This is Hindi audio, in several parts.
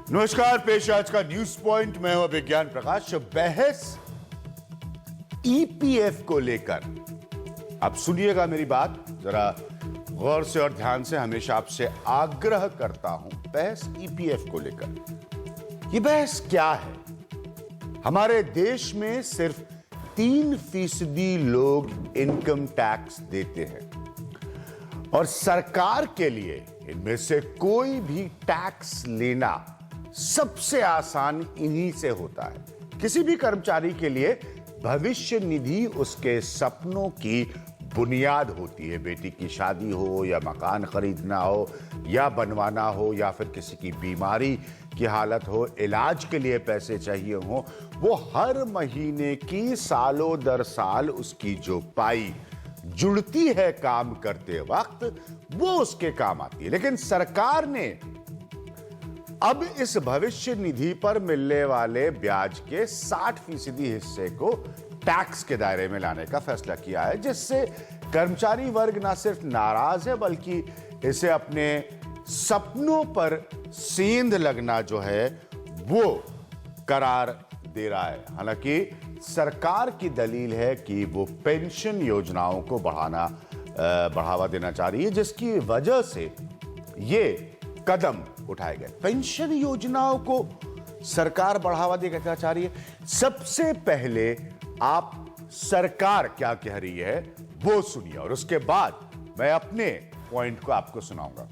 नमस्कार, पेश आज का न्यूज पॉइंट। मैं हूं विज्ञान प्रकाश। बहस ईपीएफ को लेकर, आप सुनिएगा मेरी बात जरा गौर से और ध्यान से। हमेशा आपसे आग्रह करता हूं, बहस ईपीएफ को लेकर। ये बहस क्या है? हमारे देश में सिर्फ 3% लोग इनकम टैक्स देते हैं और सरकार के लिए इनमें से कोई भी टैक्स लेना सबसे आसान इन्हीं से होता है। किसी भी कर्मचारी के लिए भविष्य निधि उसके सपनों की बुनियाद होती है। बेटी की शादी हो या मकान खरीदना हो या बनवाना हो या फिर किसी की बीमारी की हालत हो, इलाज के लिए पैसे चाहिए हो, वो हर महीने की सालों दर साल उसकी जो पाई जुड़ती है काम करते वक्त, वो उसके काम आती है। लेकिन सरकार ने अब इस भविष्य निधि पर मिलने वाले ब्याज के 60% हिस्से को टैक्स के दायरे में लाने का फैसला किया है, जिससे कर्मचारी वर्ग ना सिर्फ नाराज है बल्कि इसे अपने सपनों पर सेंध लगना जो है वो करार दे रहा है। हालांकि सरकार की दलील है कि वो पेंशन योजनाओं को बढ़ावा देना चाह रही है, जिसकी वजह से ये कदम उठाए गए। पेंशन योजनाओं को सरकार बढ़ावा देना चाह रही है। सबसे पहले आप सरकार क्या कह रही है वो सुनिए और उसके बाद मैं अपने पॉइंट को आपको सुनाऊंगा।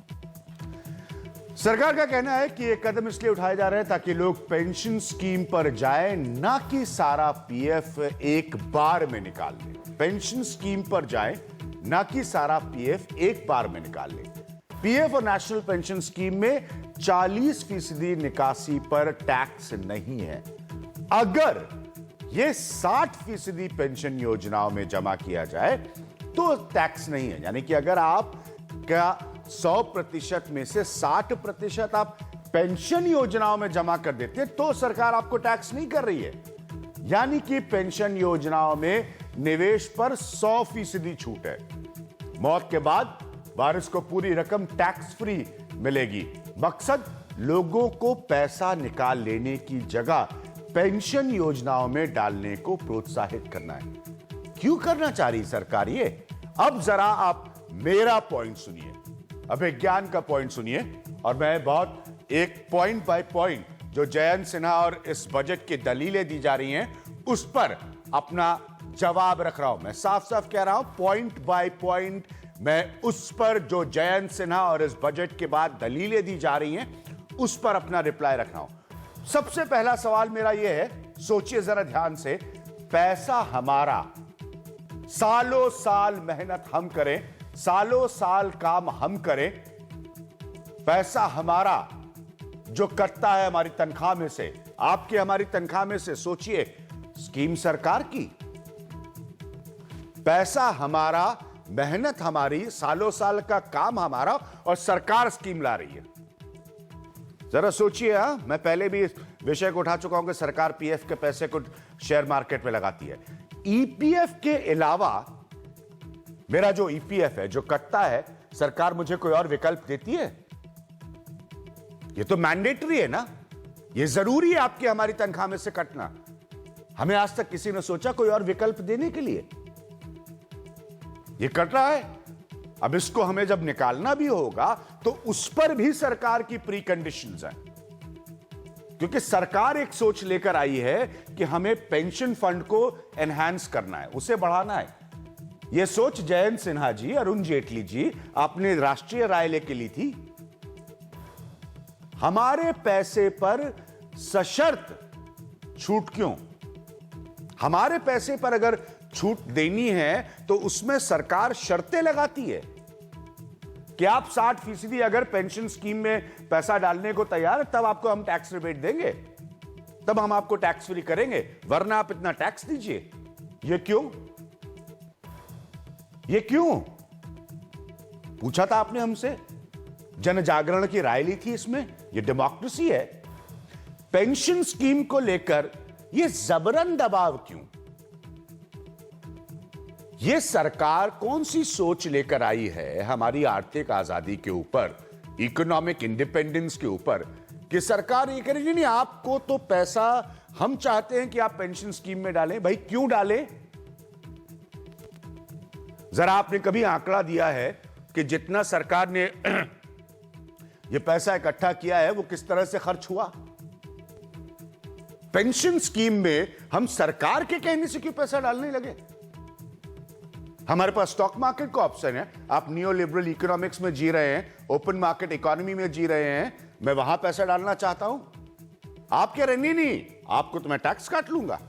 सरकार का कहना है कि ये कदम इसलिए उठाए जा रहे हैं ताकि लोग पेंशन स्कीम पर जाएं, ना कि सारा पीएफ एक बार में निकाल लें। पेंशन स्कीम पर जाएं, ना कि सारा पीएफ एक बार में निकाल लें। पीएफ और नेशनल पेंशन स्कीम में 40% निकासी पर टैक्स नहीं है। अगर ये 60% पेंशन योजनाओं में जमा किया जाए तो टैक्स नहीं है। यानी कि अगर आप क्या 100% में से 60% आप पेंशन योजनाओं में जमा कर देते हैं तो सरकार आपको टैक्स नहीं कर रही है। यानी कि पेंशन योजनाओं में निवेश पर 100% छूट है। मौत के बाद वारिस को पूरी रकम टैक्स फ्री मिलेगी। मकसद लोगों को पैसा निकाल लेने की जगह पेंशन योजनाओं में डालने को प्रोत्साहित करना है। क्यों करना चाह रही सरकार ये? अब जरा आप मेरा पॉइंट सुनिए, अभिज्ञान का पॉइंट सुनिए और मैं बहुत एक पॉइंट बाय पॉइंट जो जयंत सिन्हा और इस बजट की दलीलें दी जा रही हैं उस पर अपना जवाब रख रहा हूं। मैं साफ साफ कह रहा हूं, पॉइंट बाय पॉइंट मैं उस पर जो जयंत सिन्हा और इस बजट के बाद दलीलें दी जा रही हैं उस पर अपना रिप्लाई रख रहा हूं। सबसे पहला सवाल मेरा यह है, सोचिए जरा ध्यान से। पैसा हमारा, सालों साल मेहनत हम करें, सालों साल काम हम करें, पैसा हमारा जो कटता है हमारी तनख्वाह में से, आपकी हमारी तनख्वाह में से। सोचिए, स्कीम सरकार की, पैसा हमारा, मेहनत हमारी, सालों साल का काम हमारा और सरकार स्कीम ला रही है। जरा सोचिए। मैं पहले भी इस विषय को उठा चुका हूं कि सरकार पीएफ के पैसे को शेयर मार्केट में लगाती है। ईपीएफ के अलावा मेरा जो ईपीएफ है जो कटता है, सरकार मुझे कोई और विकल्प देती है? ये तो मैंडेटरी है ना, ये जरूरी है आपकी हमारी तनख्वाह में से कटना। हमें आज तक किसी ने सोचा कोई और विकल्प देने के लिए? ये कट रहा है, अब इसको हमें जब निकालना भी होगा तो उस पर भी सरकार की प्री कंडीशंस हैं। क्योंकि सरकार एक सोच लेकर आई है कि हमें पेंशन फंड को एनहांस करना है, उसे बढ़ाना है। यह सोच जयंत सिन्हा जी, अरुण जेटली जी आपने राष्ट्रीय राय लेके ली थी। हमारे पैसे पर सशर्त छूट क्यों? हमारे पैसे पर अगर छूट देनी है तो उसमें सरकार शर्तें लगाती है कि आप 60% अगर पेंशन स्कीम में पैसा डालने को तैयार है तब आपको हम टैक्स रिबेट देंगे, तब हम आपको टैक्स फ्री करेंगे, वरना आप इतना टैक्स दीजिए। ये क्यों? ये क्यों पूछा था आपने हमसे? जन जागरण की राय ली थी इसमें। ये डेमोक्रेसी है। पेंशन स्कीम को लेकर ये जबरन दबाव क्यों? ये सरकार कौन सी सोच लेकर आई है हमारी आर्थिक आजादी के ऊपर, इकोनॉमिक इंडिपेंडेंस के ऊपर, कि सरकार ये कह रही नहीं, नहीं आपको तो पैसा हम चाहते हैं कि आप पेंशन स्कीम में डालें। भाई क्यों डालें? जरा आपने कभी आंकड़ा दिया है कि जितना सरकार ने ये पैसा इकट्ठा किया है वो किस तरह से खर्च हुआ? पेंशन स्कीम में हम सरकार के कहने से क्यों पैसा डालने लगे? हमारे पास स्टॉक मार्केट का ऑप्शन है। आप नियो लिबरल इकोनॉमिक्स में जी रहे हैं, ओपन मार्केट इकोनॉमी में जी रहे हैं, मैं वहां पैसा डालना चाहता हूं। आप कह रहे नहीं नहीं आपको तो मैं टैक्स काट लूंगा।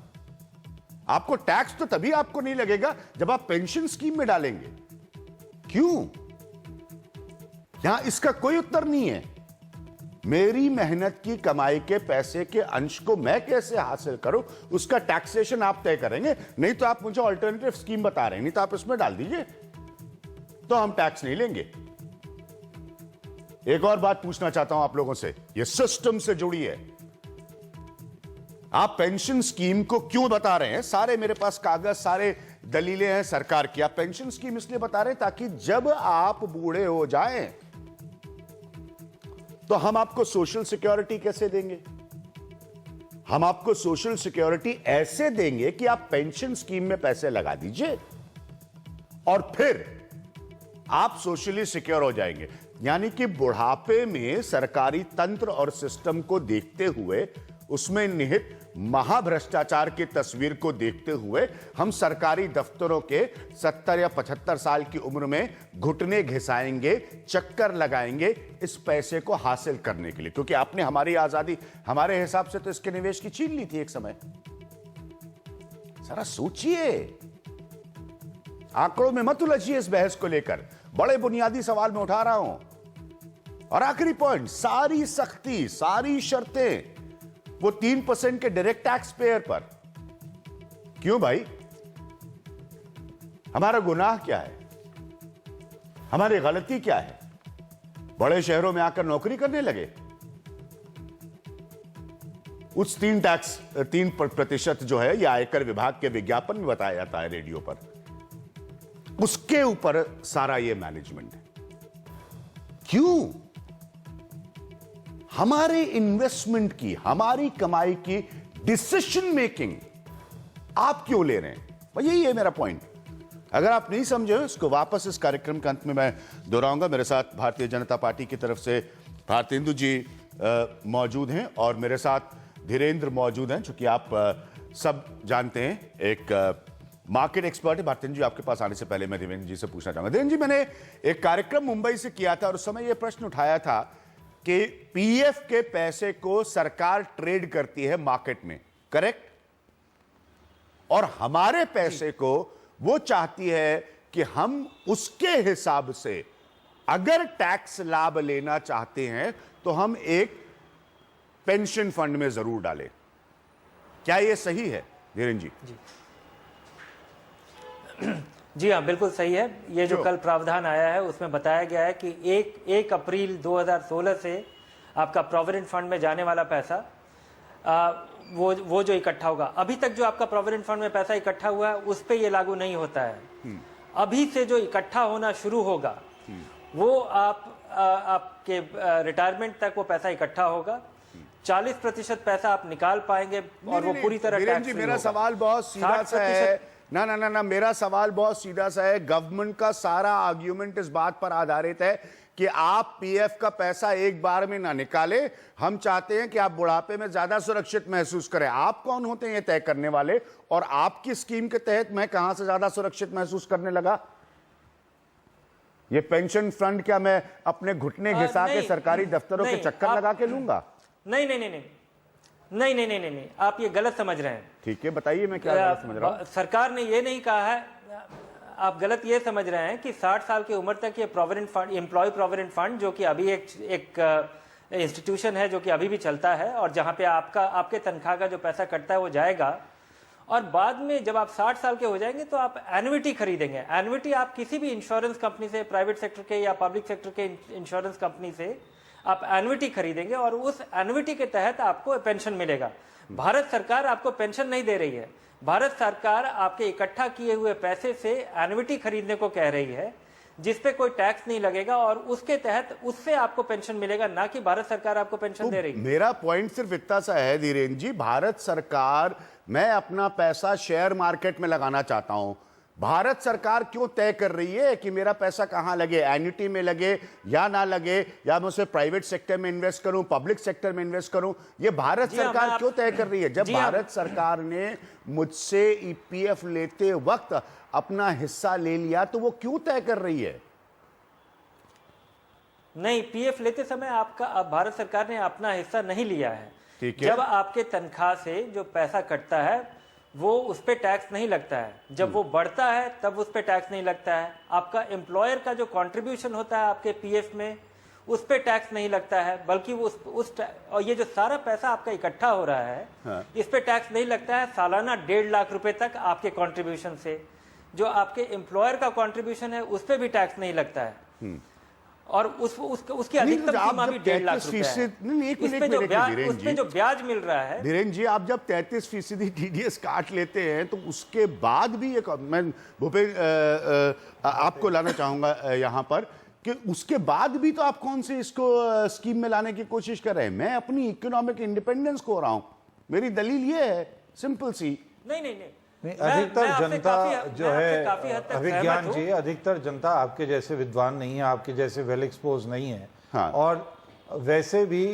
आपको टैक्स तो तभी आपको नहीं लगेगा जब आप पेंशन स्कीम में डालेंगे। क्यों? यहां इसका कोई उत्तर नहीं है। मेरी मेहनत की कमाई के पैसे के अंश को मैं कैसे हासिल करूं, उसका टैक्सेशन आप तय करेंगे। नहीं तो आप मुझे अल्टरनेटिव स्कीम बता रहे हैं, नहीं तो आप इसमें डाल दीजिए, तो हम टैक्स नहीं लेंगे। एक और बात पूछना चाहता हूं आप लोगों से, यह सिस्टम से जुड़ी है। आप पेंशन स्कीम को क्यों बता रहे हैं? सारे मेरे पास कागज, सारे दलीलें हैं सरकार की। आप पेंशन स्कीम इसलिए बता रहे हैं ताकि जब आप बूढ़े हो जाएं तो हम आपको सोशल सिक्योरिटी कैसे देंगे? हम आपको सोशल सिक्योरिटी ऐसे देंगे कि आप पेंशन स्कीम में पैसे लगा दीजिए और फिर आप सोशली सिक्योर हो जाएंगे। यानी कि बुढ़ापे में सरकारी तंत्र और सिस्टम को देखते हुए, उसमें निहित महाभ्रष्टाचार की तस्वीर को देखते हुए हम सरकारी दफ्तरों के 70 या 75 साल की उम्र में घुटने घिसाएंगे, चक्कर लगाएंगे इस पैसे को हासिल करने के लिए। क्योंकि आपने हमारी आजादी हमारे हिसाब से तो इसके निवेश की छीन ली थी एक समय। जरा सोचिए, आंकड़ों में मत उलझिए इस बहस को लेकर। बड़े बुनियादी सवाल में उठा रहा हूं। और आखिरी पॉइंट, सारी सख्ती, सारी शर्तें वो 3% के डायरेक्ट टैक्स पेयर पर। क्यों भाई? हमारा गुनाह क्या है? हमारी गलती क्या है? बड़े शहरों में आकर नौकरी करने लगे। उस 3% जो है, यह आयकर विभाग के विज्ञापन में बताया जाता है रेडियो पर, उसके ऊपर सारा ये मैनेजमेंट है। क्यों? हमारे इन्वेस्टमेंट की, हमारी कमाई की डिसीजन मेकिंग आप क्यों ले रहे हैं? भाई यही है मेरा पॉइंट। अगर आप नहीं समझे इसको, वापस इस कार्यक्रम के अंत में मैं दोहराऊंगा। मेरे साथ भारतीय जनता पार्टी की तरफ से भारतेंदु जी मौजूद हैं और मेरे साथ धीरेन्द्र मौजूद हैं, चूंकि आप सब जानते हैं एक मार्केट एक्सपर्ट है। भारतेंदु जी, आपके पास आने से पहले मैं धीरेन्द्र जी से पूछना चाहूंगा। धीरेन्द्र जी, मैंने एक कार्यक्रम मुंबई से किया था और उस समय यह प्रश्न उठाया था कि पीएफ के पैसे को सरकार ट्रेड करती है मार्केट में, करेक्ट? और हमारे पैसे को वो चाहती है कि हम उसके हिसाब से अगर टैक्स लाभ लेना चाहते हैं तो हम एक पेंशन फंड में जरूर डालें। क्या यह सही है धीरेन्द्र जी? जी हाँ, बिल्कुल सही है। ये जो कल प्रावधान आया है उसमें बताया गया है कि 1 अप्रैल 2016 से आपका प्रोविडेंट फंड में जाने वाला पैसा वो जो इकट्ठा होगा, अभी तक जो आपका प्रोविडेंट फंड में पैसा इकट्ठा हुआ है उस पे ये लागू नहीं होता है। अभी से जो इकट्ठा होना शुरू होगा वो आपके रिटायरमेंट तक वो पैसा इकट्ठा होगा। 40% पैसा आप निकाल पाएंगे और वो पूरी तरह टैक्स फ्री होगा। मेरा सवाल बहुत सीधा सा है। ना, मेरा सवाल बहुत सीधा सा है। गवर्नमेंट का सारा आर्ग्यूमेंट इस बात पर आधारित है कि आप पीएफ का पैसा एक बार में ना निकाले। हम चाहते हैं कि आप बुढ़ापे में ज्यादा सुरक्षित महसूस करें। आप कौन होते हैं ये तय करने वाले? और आपकी स्कीम के तहत मैं कहां से ज्यादा सुरक्षित महसूस करने लगा? ये पेंशन फंड क्या मैं अपने घुटने घिसा के सरकारी दफ्तरों के चक्कर लगा के लूंगा? नहीं, आप ये गलत समझ रहे हैं। ठीक है, बताइए मैं क्या गलत समझ रहा हूं। सरकार ने ये नहीं कहा है, आप गलत ये समझ रहे हैं कि 60 साल की उम्र तक ये provident fund, employee provident fund, जो कि अभी एक इंस्टीट्यूशन है जो कि अभी भी चलता है और जहां पे आपके तनख्वाह का जो पैसा कटता है वो जाएगा, और बाद में जब आप 60 साल के हो जाएंगे तो आप एन्युटी खरीदेंगे। एन्युटी आप किसी भी इंश्योरेंस कंपनी से, प्राइवेट सेक्टर के या पब्लिक सेक्टर के इंश्योरेंस कंपनी से आप एन्युटी खरीदेंगे और उस एन्युटी के तहत आपको पेंशन मिलेगा। भारत सरकार आपको पेंशन नहीं दे रही है। भारत सरकार आपके इकट्ठा किए हुए पैसे से एन्युटी खरीदने को कह रही है, जिस पे कोई टैक्स नहीं लगेगा और उसके तहत उससे आपको पेंशन मिलेगा, ना कि भारत सरकार आपको पेंशन दे रही है। मेरा पॉइंट सिर्फ इतना सा है धीरेन्द्र जी, भारत सरकार, मैं अपना पैसा शेयर मार्केट में लगाना चाहता हूं, भारत सरकार क्यों तय कर रही है कि मेरा पैसा कहां लगे, एन्युटी में लगे या ना लगे, या मैं उसे प्राइवेट सेक्टर में इन्वेस्ट करूं, पब्लिक सेक्टर में इन्वेस्ट करूं? ये भारत सरकार क्यों तय कर रही है? जब भारत सरकार ने मुझसे ईपीएफ लेते वक्त अपना हिस्सा ले लिया तो वो क्यों तय कर रही है? नहीं, पीएफ लेते समय आपका भारत सरकार ने अपना हिस्सा नहीं लिया है। ठीक है। जब आपके तनख्वाह से जो पैसा कटता है वो उस पे टैक्स नहीं लगता है, जब वो बढ़ता है तब उस पे टैक्स नहीं लगता है। आपका एम्प्लॉयर का जो कंट्रीब्यूशन होता है आपके पीएफ में, उस पे टैक्स नहीं लगता है, बल्कि वो और ये जो सारा पैसा आपका इकट्ठा हो रहा है, हाँ। इस पे टैक्स नहीं लगता है। सालाना 1.5 लाख रुपए तक आपके कंट्रीब्यूशन से, जो आपके एम्प्लॉयर का कंट्रीब्यूशन है उस पे भी टैक्स नहीं लगता है, और उसकी अधिकतम सीमा भी 1.5 लाख रुपए है। उसमें जो ब्याज मिल रहा है, धीरेन्द्र जी, आप जब 33% टीडीएस काट लेते हैं तो उसके बाद भी एक, मैं भूपेश आपको लाना चाहूंगा यहां पर, कि उसके बाद भी तो आप कौन से इसको स्कीम में लाने की कोशिश कर रहे हैं? मैं अपनी इकोनॉमिक इंडिपेंडेंस को रहा हूं, मेरी दलील ये है, सिंपल सी। नहीं, अधिकतर जनता जो है, अभिज्ञान जी, है, अधिकतर जनता आपके जैसे विद्वान नहीं है, आपके जैसे वेल एक्सपोज नहीं है। हाँ। और वैसे भी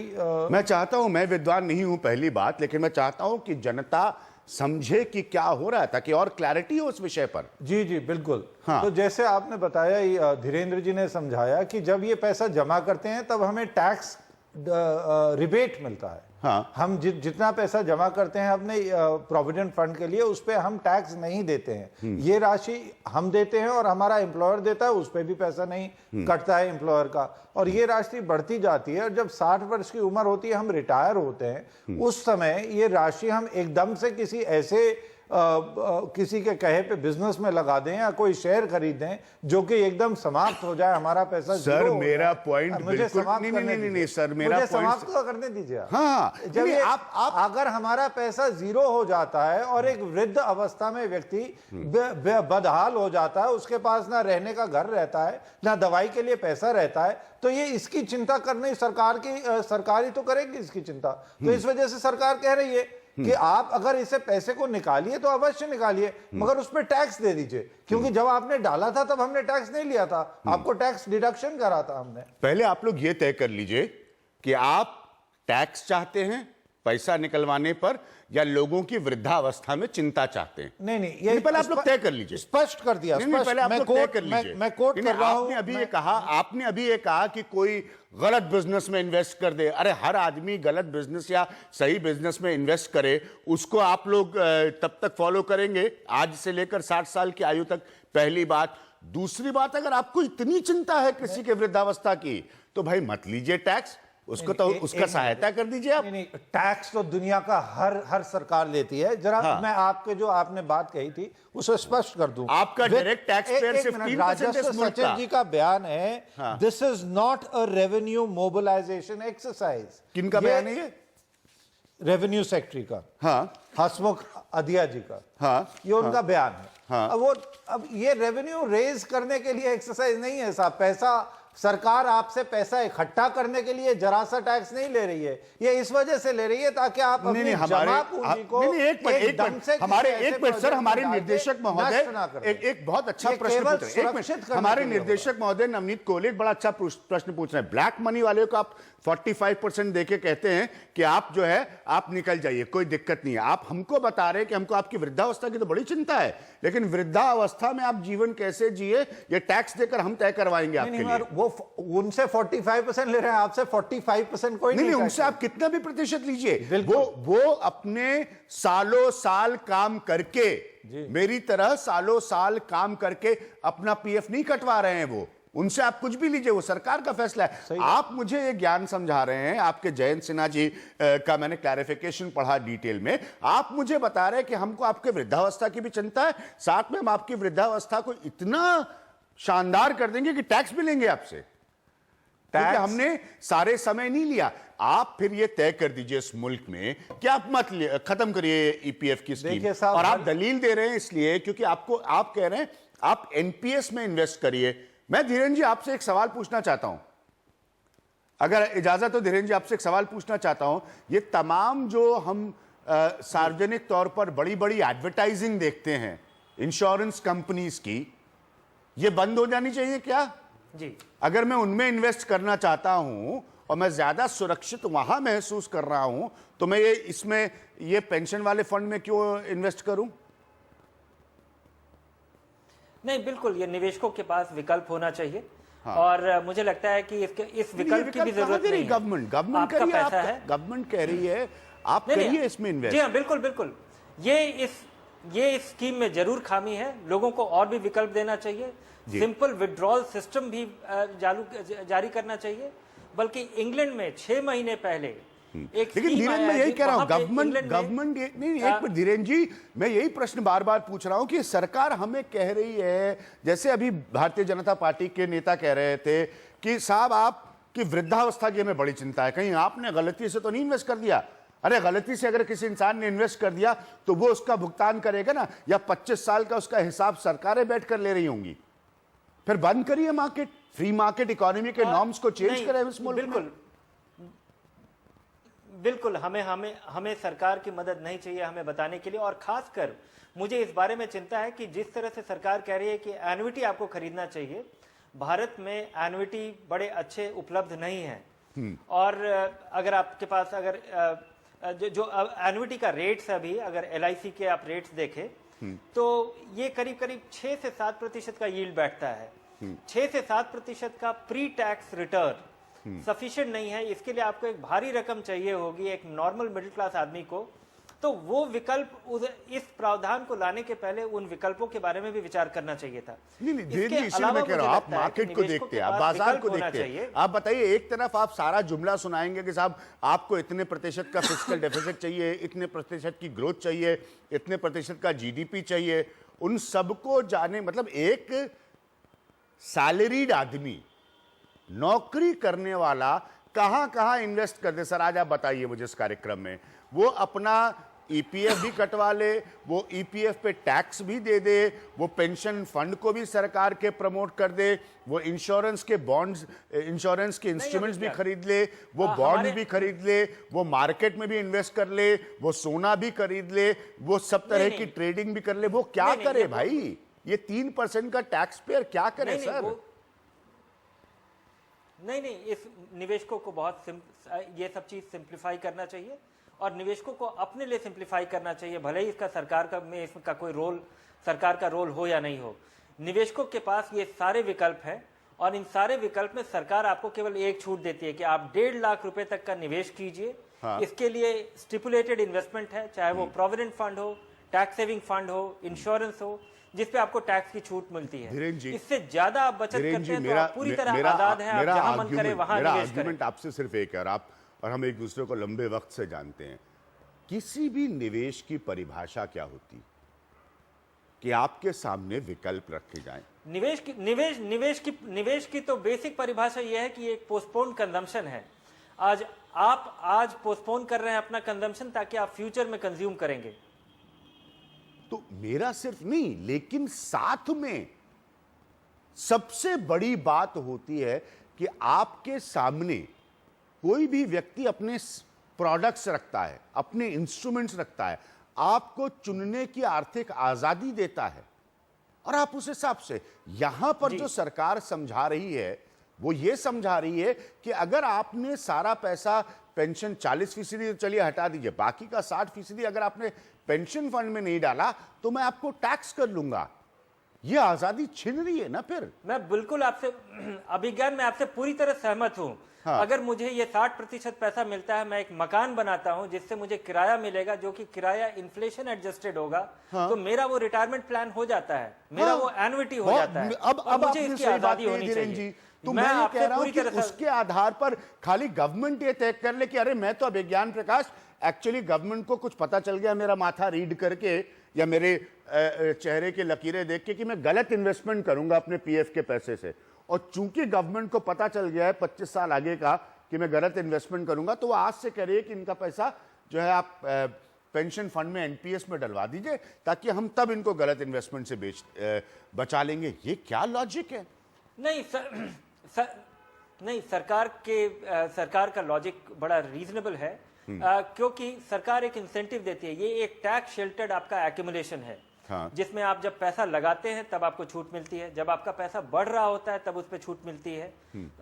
मैं चाहता हूं, मैं विद्वान नहीं हूं पहली बात, लेकिन मैं चाहता हूं कि जनता समझे कि क्या हो रहा है, ताकि और क्लैरिटी हो उस विषय पर। जी जी बिल्कुल। हाँ। तो जैसे आपने बताया, धीरेन्द्र जी ने समझाया कि जब ये पैसा जमा करते हैं तब हमें टैक्स रिबेट मिलता है। हाँ। हम जितना पैसा जमा करते हैं अपने प्रोविडेंट फंड के लिए, उस पे हम टैक्स नहीं देते हैं। ये राशि हम देते हैं और हमारा एम्प्लॉयर देता है, उस पे भी पैसा नहीं कटता है एम्प्लॉयर का, और ये राशि बढ़ती जाती है। और जब 60 वर्ष की उम्र होती है, हम रिटायर होते हैं, उस समय ये राशि हम एकदम से किसी ऐसे किसी के कहे पे बिजनेस में लगा दें या कोई शेयर खरीदें जो कि एकदम समाप्त हो जाए, हमारा पैसा सर मेरा पॉइंट मुझे समाप्त नहीं सर, मेरा मुझे समाप्त तो करने दीजिए। हाँ, जब ये आप अगर हमारा पैसा 0 हो जाता है और एक वृद्ध अवस्था में व्यक्ति बदहाल हो जाता है, उसके पास ना रहने का घर रहता है, ना दवाई के लिए पैसा रहता है, तो ये इसकी चिंता करनी सरकार ही तो करेगी इसकी चिंता। तो इस वजह से सरकार कह रही है कि आप अगर इसे पैसे को निकालिए तो अवश्य निकालिए, मगर उस पर टैक्स दे दीजिए, क्योंकि जब आपने डाला था तब हमने टैक्स नहीं लिया था, आपको टैक्स डिडक्शन करा था हमने। पहले आप लोग ये तय कर लीजिए कि आप टैक्स चाहते हैं पैसा निकलवाने पर, या लोगों की वृद्धावस्था में चिंता चाहते हैं। नहीं, ये पहले आप लोग तय कर लीजिए। स्पष्ट कर दिया। पहले आप लोग तय कर लीजिए। मैं कोट कर रहा हूं। आपने अभी ये कहा कि कोई गलत बिजनेस में इन्वेस्ट कर दे। अरे हर आदमी गलत बिजनेस या सही बिजनेस में इन्वेस्ट करे, उसको आप लोग तब तक फॉलो करेंगे आज से लेकर 60 साल की आयु तक, पहली बात। दूसरी बात, अगर आपको इतनी चिंता है किसी के वृद्धावस्था की, तो भाई मत लीजिए टैक्स, उसको तो उसका सहायता कर दीजिए आप। नहीं, टैक्स तो दुनिया का हर सरकार लेती है। जरा मैं आपके जो आपने बात कही थी उसे स्पष्ट कर दूं। आपका डायरेक्ट टैक्स पेयर सिर्फ 3% है। सचिन जी का बयान है, this is not a revenue mobilization exercise. किनका बयान है ये? रेवेन्यू सेक्रेटरी का, हाँ, हसमुख अधिया जी का। हाँ, ये उनका बयान है। हाँ। अब ये रेवेन्यू रेज करने के लिए एक्सरसाइज नहीं है साहब। पैसा, सरकार आपसे पैसा इकट्ठा करने के लिए जरा सा टैक्स नहीं ले रही है, ये इस वजह से ले रही है ताकि आप अपनी जमा पूंजी को हमारे निर्देशक महोदय एक बहुत अच्छा प्रश्न पूछ रहे हैं। हमारे निर्देशक महोदय नवनीत कोहली एक बड़ा अच्छा प्रश्न पूछ रहे हैं। ब्लैक मनी वाले को आप 45% देके कहते हैं कि आप जो है आप निकल जाइए, कोई दिक्कत नहीं है। आप हमको बता रहे हैं कि हमको आपकी वृद्धावस्था की तो बड़ी चिंता है, लेकिन वृद्धावस्था में आप जीवन कैसे जिए ये टैक्स देकर हम तय करवाएंगे आपके लिए। वो उनसे 45% ले रहे हैं, आपसे 45% कोई नहीं, उनसे आप कितना भी प्रतिशत लीजिए, वो अपने सालों साल काम करके, मेरी तरह सालों साल काम करके अपना पीएफ नहीं कटवा रहे हैं। वो उनसे आप कुछ भी लीजिए, वो सरकार का फैसला है। आप मुझे ये ज्ञान समझा रहे हैं, आपके जयंत सिन्हा जी का मैंने क्लैरिफिकेशन पढ़ा डिटेल में। आप मुझे बता रहे हैं कि हमको आपके वृद्धावस्था की भी चिंता है, साथ में हम आपकी वृद्धावस्था को इतना शानदार कर देंगे कि टैक्स भी लेंगे आपसे, क्योंकि हमने सारे समय नहीं लिया। आप फिर ये तय कर दीजिए इस मुल्क में कि आप मत खत्म करिए ईपीएफ की स्कीम, और आप दलील दे रहे हैं इसलिए क्योंकि आप कह रहे हैं आप एनपीएस में इन्वेस्ट करिए। मैं धीरेन्द्र जी आपसे एक सवाल पूछना चाहता हूं, अगर इजाजत हो धीरेन्द्र जी, आपसे एक सवाल पूछना चाहता हूं। ये तमाम जो हम सार्वजनिक तौर पर बड़ी बड़ी एडवर्टाइजिंग देखते हैं इंश्योरेंस कंपनीज की, ये बंद हो जानी चाहिए क्या? जी, अगर मैं उनमें इन्वेस्ट करना चाहता हूं और मैं ज्यादा सुरक्षित वहां महसूस कर रहा हूं, तो मैं ये पेंशन वाले फंड में क्यों इन्वेस्ट करूं? नहीं, बिल्कुल ये निवेशकों के पास विकल्प होना चाहिए। हाँ। और मुझे लगता है कि इस विकल्प की भी जरूरत नहीं है। गवर्नमेंट कह रही है, गवर्नमेंट कह रही है आप करिए इसमें इन्वेस्ट। जी हाँ, बिल्कुल बिल्कुल। ये इस स्कीम में जरूर खामी है, लोगों को और भी विकल्प देना चाहिए। सिंपल विड्रॉल सिस्टम भी जारी करना चाहिए। बल्कि इंग्लैंड में 6 महीने पहले लेकिन धीरेन्द्र मैं यही कह रहा हूं, गवर्नमेंट नहीं, एक मिनट धीरेन्द्र जी, मैं यही प्रश्न बार बार पूछ रहा हूं कि सरकार हमें कह रही है, जैसे अभी भारतीय जनता पार्टी के नेता कह रहे थे कि साहब आपकी वृद्धावस्था की हमें बड़ी चिंता है, कहीं आपने गलती से तो नहीं इन्वेस्ट कर दिया? अरे गलती से अगर किसी इंसान ने इन्वेस्ट कर दिया तो वो उसका भुगतान करेगा ना, या 25 साल का उसका हिसाब सरकारें बैठकर ले रही होंगी। फिर बंद करिए मार्केट, फ्री मार्केट इकोनॉमी के नॉर्म्स को चेंज करें इस मुल्क में। बिल्कुल हमें सरकार की मदद नहीं चाहिए हमें बताने के लिए। और खासकर मुझे इस बारे में चिंता है कि जिस तरह से सरकार कह रही है कि एन्युटी आपको खरीदना चाहिए, भारत में एन्युटी बड़े अच्छे उपलब्ध नहीं है। और अगर आपके पास जो एन्युटी का रेट्स अभी अगर LIC के आप रेट्स देखें तो ये करीब 6 से 7% का यील्ड बैठता है। 6 से 7% का प्री टैक्स रिटर्न सफिशिएंट नहीं है। इसके लिए आपको एक भारी रकम चाहिए होगी एक नॉर्मल मिडिल क्लास आदमी को। तो वो विकल्प इस प्रावधान को लाने के पहले उन विकल्पों के बारे में भी विचार करना चाहिए था। नहीं, इसीलिए मैं कह रहा हूं, आप मार्केट को देखते हैं, आप बाजार को देखते हैं। आप बताइए, एक तरफ आप सारा जुमला सुनाएंगे कि साहब आपको इतने प्रतिशत का फिस्कल डेफिसिट चाहिए, इतने प्रतिशत की ग्रोथ चाहिए, इतने प्रतिशत का GDP चाहिए, उन सबको जाने मतलब एक सैलरीड आदमी, नौकरी करने वाला कहां इन्वेस्ट कर दे? सर आज आप बताइए मुझे इस कार्यक्रम में, वो अपना EPF भी कटवा ले, वो EPF पे टैक्स भी दे दे, वो पेंशन फंड को भी सरकार के प्रमोट कर दे, वो इंश्योरेंस के बॉन्ड्स, इंश्योरेंस के इंस्ट्रूमेंट्स भी खरीद ले, वो बॉन्ड भी खरीद ले, वो मार्केट में भी इन्वेस्ट कर ले, वो सोना भी खरीद ले, वो सब तरह की ट्रेडिंग भी कर ले। वो क्या करे भाई? ये 3% का टैक्स पेयर क्या करे सर? नहीं, इस निवेशकों को बहुत ये सब चीज सिंप्लीफाई करना चाहिए और निवेशकों को अपने लिए सिंप्लीफाई करना चाहिए, भले ही इसका इसका कोई रोल, सरकार का रोल हो या नहीं हो। निवेशकों के पास ये सारे विकल्प हैं और इन सारे विकल्प में सरकार आपको केवल एक छूट देती है कि आप 1.5 लाख रुपए तक का निवेश कीजिए। हाँ। इसके लिए स्टिपुलेटेड इन्वेस्टमेंट है, चाहे वो प्रोविडेंट फंड हो, टैक्स सेविंग फंड हो, इंश्योरेंस हो, जिसपे आपको टैक्स की छूट मिलती है। इससे ज्यादा आप बचत करते हैं तो आप पूरी तरह आजाद हैं, आप जहां मन करे वहां निवेश करें। आपसे सिर्फ एक है, आप और हम एक दूसरे को लंबे वक्त से जानते हैं, किसी भी निवेश की परिभाषा क्या होती कि आपके सामने विकल्प रखे जाएं? निवेश की तो बेसिक परिभाषा यह है कि एक पोस्टपोन कंजम्पशन है। आज पोस्टपोन कर रहे हैं अपना कंजम्पशन ताकि आप फ्यूचर में कंज्यूम करेंगे। तो मेरा सिर्फ नहीं, लेकिन साथ में सबसे बड़ी बात होती है कि आपके सामने कोई भी व्यक्ति अपने प्रोडक्ट्स रखता है, अपने इंस्ट्रूमेंट्स रखता है, आपको चुनने की आर्थिक आजादी देता है और आप उस हिसाब से, यहां पर जो सरकार समझा रही है वो ये समझा रही है कि अगर आपने सारा पैसा पेंशन 40% चलिए हटा दीजिए, बाकी का 60% अगर आपने पेंशन फंड में नहीं डाला तो मैं आपको टैक्स कर लूंगा। ये आजादी छिन रही है ना। फिर मैं बिल्कुल आपसे अभिज्ञान में आपसे पूरी तरह सहमत हूं। हाँ। अगर मुझे ये 60% पैसा मिलता है, मैं एक मकान बनाता हूं जिससे मुझे किराया मिलेगा जो कि किराया इन्फ्लेशन एडजस्टेड होगा। हाँ। तो मेरा वो रिटायरमेंट प्लान हो जाता है, मेरा वो एन्युटी हो जाता है। अब मुझे इसकी आजादी होनी चाहिए। तो मैं ये कह रहा हूं कि उसके आधार पर खाली गवर्नमेंट ये तय कर ले कि अरे मैं तो अभिज्ञान प्रकाश, एक्चुअली गवर्नमेंट को कुछ पता चल गया मेरा माथा रीड करके या मेरे चेहरे की लकीरें देख के कि मैं गलत इन्वेस्टमेंट करूंगा अपने PF के पैसे से, और चूंकि गवर्नमेंट को पता चल गया है 25 साल आगे का कि मैं गलत इन्वेस्टमेंट करूंगा, तो वो आज से कह रही है कि इनका पैसा जो है आप पेंशन फंड में NPS में डलवा दीजिए ताकि हम तब इनको गलत इन्वेस्टमेंट से बचा लेंगे। ये क्या लॉजिक है? नहीं नहीं, सरकार का लॉजिक बड़ा रीजनेबल है, क्योंकि सरकार एक इंसेंटिव देती है। ये एक टैक्स शेल्टर्ड आपका एक्यूमुलेशन है, हाँ। जिसमें आप जब पैसा लगाते हैं तब आपको छूट मिलती है, जब आपका पैसा बढ़ रहा होता है तब उस पर छूट मिलती है।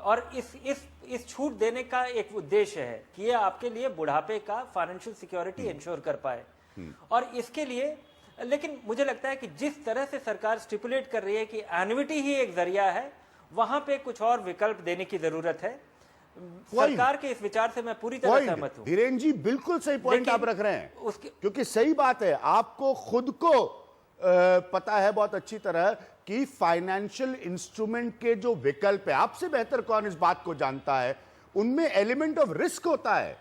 और इस छूट देने का एक उद्देश्य है कि ये आपके लिए बुढ़ापे का फाइनेंशियल सिक्योरिटी इंश्योर कर पाए। और इसके लिए, लेकिन मुझे लगता है कि जिस तरह से सरकार स्टिपुलेट कर रही है कि एन्युटी ही एक जरिया है, वहां पे कुछ और विकल्प देने की जरूरत है। सरकार के इस विचार से मैं पूरी तरह सहमत हूं। धीरेन जी बिल्कुल सही पॉइंट आप रख रहे हैं, क्योंकि सही बात है, आपको खुद को पता है बहुत अच्छी तरह कि फाइनेंशियल इंस्ट्रूमेंट के जो विकल्प है, आपसे बेहतर कौन इस बात को जानता है, उनमें एलिमेंट ऑफ रिस्क होता है,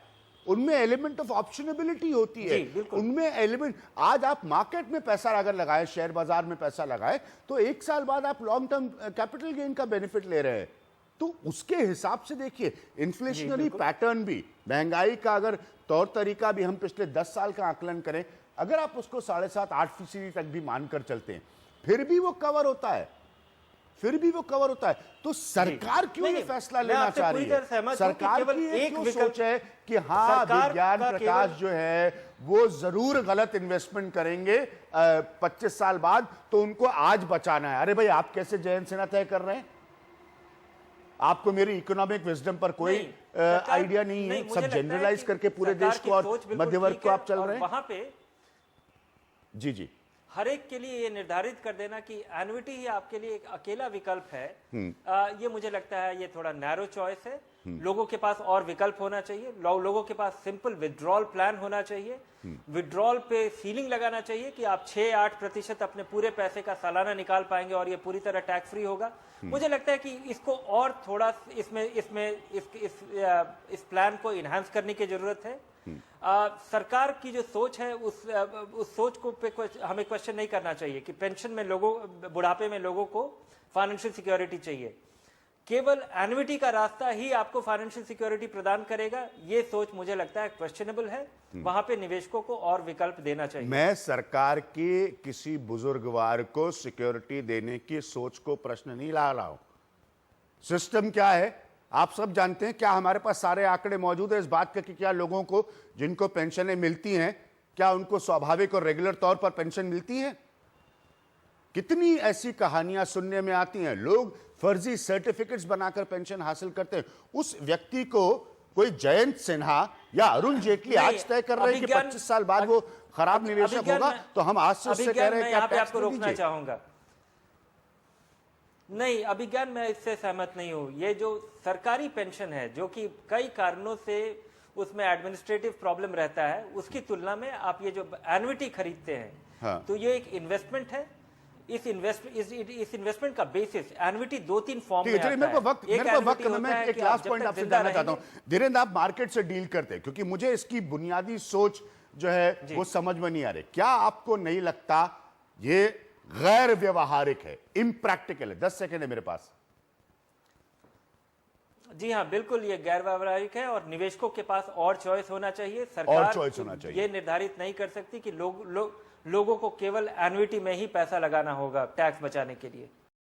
उनमें एलिमेंट ऑफ ऑप्शनेबिलिटी होती है, उनमें एलिमेंट, आज आप मार्केट में पैसा अगर लगाएं, शेयर बाजार में पैसा लगाएं, तो एक साल बाद आप लॉन्ग टर्म कैपिटल गेन का बेनिफिट ले रहे हैं। तो उसके हिसाब से देखिए, इन्फ्लेशनरी पैटर्न भी, महंगाई का अगर तौर तरीका भी हम पिछले 10 साल का आकलन करें, अगर आप उसको 7.5-8% तक भी मानकर चलते हैं, फिर भी वो कवर होता है, तो सरकार क्यों ये फैसला लेना चाह रही है? सरकार की एक सोच है कि हाँ, विज्ञान प्रकाश जो है वो जरूर गलत इन्वेस्टमेंट करेंगे 25 साल बाद, तो उनको आज बचाना है। अरे भाई, आप कैसे जयंत सिन्हा तय कर रहे हैं? आपको मेरी इकोनॉमिक विजडम पर कोई आइडिया नहीं है, सब जनरलाइज करके पूरे देश को और मध्य वर्ग को आप चल रहे हैं वहां पे। जी, हर एक के लिए ये निर्धारित कर देना कि एन्युटी ही आपके लिए एक अकेला विकल्प है, ये मुझे लगता है ये थोड़ा नैरो चॉइस है। लोगों के पास और विकल्प होना चाहिए, लोगों के पास सिंपल विड्रॉल प्लान होना चाहिए, विड्रॉल पे सीलिंग लगाना चाहिए कि आप 6-8% अपने पूरे पैसे का सालाना निकाल पाएंगे और ये पूरी तरह टैक्स फ्री होगा। मुझे लगता है कि इसको और थोड़ा इस प्लान को इनहांस करने की जरूरत है। सरकार की जो सोच है उस सोच को पे हमें क्वेश्चन नहीं करना चाहिए कि पेंशन में बुढ़ापे में लोगों को फाइनेंशियल सिक्योरिटी चाहिए। केवल एन्युटी का रास्ता ही आपको फाइनेंशियल सिक्योरिटी प्रदान करेगा, ये सोच मुझे लगता है क्वेश्चनेबल है। वहां पे निवेशकों को और विकल्प देना चाहिए। मैं सरकार की किसी बुजुर्गवार को सिक्योरिटी देने की सोच को प्रश्न नहीं ला रहा हूं। सिस्टम क्या है आप सब जानते हैं। क्या हमारे पास सारे आंकड़े मौजूद है इस बात का कि क्या लोगों को जिनको पेंशनें मिलती हैं, क्या उनको स्वाभाविक और रेगुलर तौर पर पेंशन मिलती है? कितनी ऐसी कहानियां सुनने में आती हैं, लोग फर्जी सर्टिफिकेट्स बनाकर पेंशन हासिल करते हैं। उस व्यक्ति को कोई जयंत सिन्हा या अरुण जेटली आज तय कर रहे हैं कि 25 साल बाद वो खराब निवेशक होगा, तो हम आज से उससे कह रहे हैं कि आप आपको रोकना चाहूंगा। नहीं, अभिज्ञान मैं इससे सहमत नहीं हूं। ये जो सरकारी पेंशन है, जो कि कई कारणों से उसमें एडमिनिस्ट्रेटिव प्रॉब्लम रहता है, उसकी तुलना में आप ये जो एन्युटी खरीदते हैं, हाँ। तो ये एक इन्वेस्टमेंट है। इस इन्वेस्टमेंट का बेसिस एन्युटी 2-3 फॉर्म में आता है। मेरे को वक्त मैं एक लास्ट पॉइंट आपसे जानना चाहता हूं। धीरेन्द्र, आप मार्केट से डील करते हैं, क्योंकि मुझे इसकी बुनियादी सोच जो है वो समझ में नहीं आ रही। क्या आपको नहीं लगता ये गैर व्यवहारिक है, इम्प्रैक्टिकल है? 10 सेकेंड है मेरे पास। जी हाँ, बिल्कुल ये गैर व्यावहारिक है और निवेशकों के पास और चॉइस होना चाहिए। सरकार ये निर्धारित नहीं कर सकती कि लोगों को केवल एन्युटी में ही पैसा लगाना होगा टैक्स बचाने के लिए।